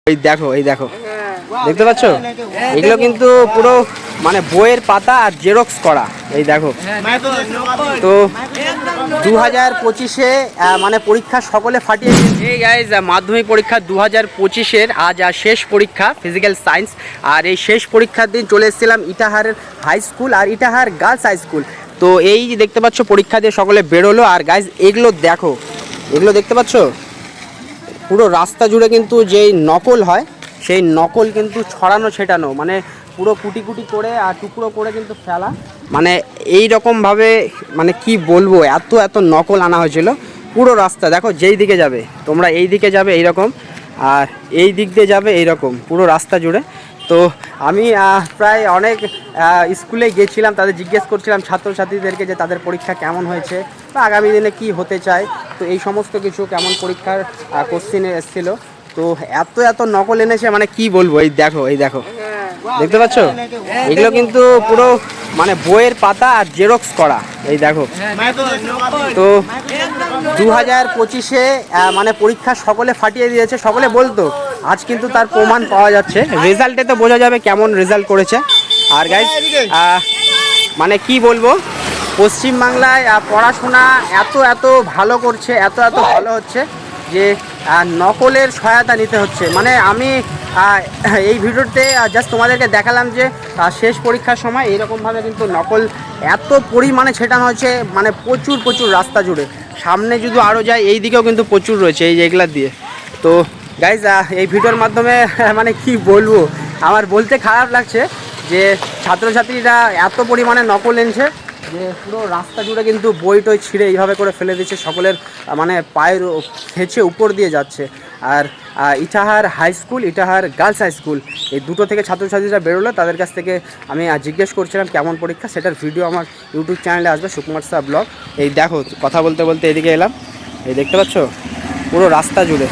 এই দেখো দেখতে পাচ্ছ, এগুলো কিন্তু পুরো মানে বইয়ের পাতা আর জেরক্স করা। এই দেখো, তো 2025-এ মানে পরীক্ষা সকলে ফাটিয়ে। এই গাইজ মাধ্যমিক পরীক্ষা 2025-এর আজ শেষ পরীক্ষা ফিজিক্যাল সায়েন্স। আর এই শেষ পরীক্ষার দিন চলে এসেছিলাম ইটাহারের হাই স্কুল আর ইটাহার গার্লস হাই স্কুল। তো এই যে দেখতে পাচ্ছ পরীক্ষা দিয়ে সকলে বেরোলো। আর গাইজ এগুলো দেখো, এগুলো দেখতে পাচ্ছ পুরো রাস্তা জুড়ে কিন্তু যেই নকল হয় সেই নকল কিন্তু ছড়ানো ছেটানো, মানে পুরো কুটি কুটি করে আর টুকরো করে কিন্তু ফেলা, মানে এই রকমভাবে, মানে কি বলবো, এত এত নকল আনা হয়েছিল। পুরো রাস্তা দেখো, যেই দিকে যাবে তোমরা এই দিকে যাবে এইরকম, আর এই দিক দিয়ে যাবে এইরকম, পুরো রাস্তা জুড়ে। তো আমি প্রায় অনেক স্কুলে গিয়েছিলাম, তাদের জিজ্ঞেস করছিলাম ছাত্রছাত্রীদেরকে যে তাদের পরীক্ষা কেমন হয়েছে বা আগামী দিনে কি হতে চায়, তো এই সমস্ত কিছু, কেমন পরীক্ষার কোশ্চেনে এসেছিলো। তো এত এত নকল এনেছে, মানে কি বলবো। এই দেখো দেখতে পাচ্ছ, এগুলো কিন্তু পুরো মানে বইয়ের পাতা আর জেরক্স করা। এই দেখো, তো 2025-এ মানে পরীক্ষা সকলে ফাটিয়ে দিয়েছে, সকলে বলতো, আজ কিন্তু তার প্রমাণ পাওয়া যাচ্ছে। রেজাল্টে তো বোঝা যাবে কেমন রেজাল্ট করেছে। আর গাইস মানে কি বলবো, পশ্চিমবাংলায় পড়াশোনা এত এত ভালো করছে, এত এত ভালো হচ্ছে যে নকলের সহায়তা নিতে হচ্ছে। মানে আমি এই ভিডিওতে জাস্ট তোমাদেরকে দেখালাম যে শেষ পরীক্ষার সময় এইরকমভাবে কিন্তু নকল এত পরিমাণে ছেটানো হচ্ছে, মানে প্রচুর প্রচুর রাস্তা জুড়ে। সামনে যদি আরও যায় এই দিকেও কিন্তু প্রচুর রয়েছে এই যেগুলা দিয়ে। তো গাইজ এই ভিডিওর মাধ্যমে মানে কি বলবো, আমার বলতে খারাপ লাগছে যে ছাত্রছাত্রীরা এত পরিমাণে নকল এনেছে যে পুরো রাস্তা জুড়ে কিন্তু বই টই ছিঁড়ে এইভাবে করে ফেলে দিচ্ছে, সকলের মানে পায়ের খেঁচে উপর দিয়ে যাচ্ছে। আর Itahar high school, Itahar girls high school, এই দুটো থেকে ছাত্রছাত্রীরা বেরোলো, তাদের কাছ থেকে আমি জিজ্ঞেস করছিলাম কেমন পরীক্ষা, সেটার ভিডিও আমার ইউটিউব চ্যানেলে আসবে, সুকুমার শাহ ব্লগ। এই দেখো, কথা বলতে বলতে এদিকে এলাম, এই দেখতে পাচ্ছ পুরো রাস্তা জুড়ে।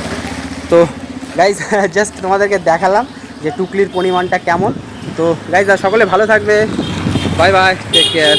তো গাইজ জাস্ট তোমাদেরকে দেখালাম যে টুকলির পরিমাণটা কেমন। তো গাইজ সকলে ভালো থাকবে, বাই বাই, টেক কেয়ার।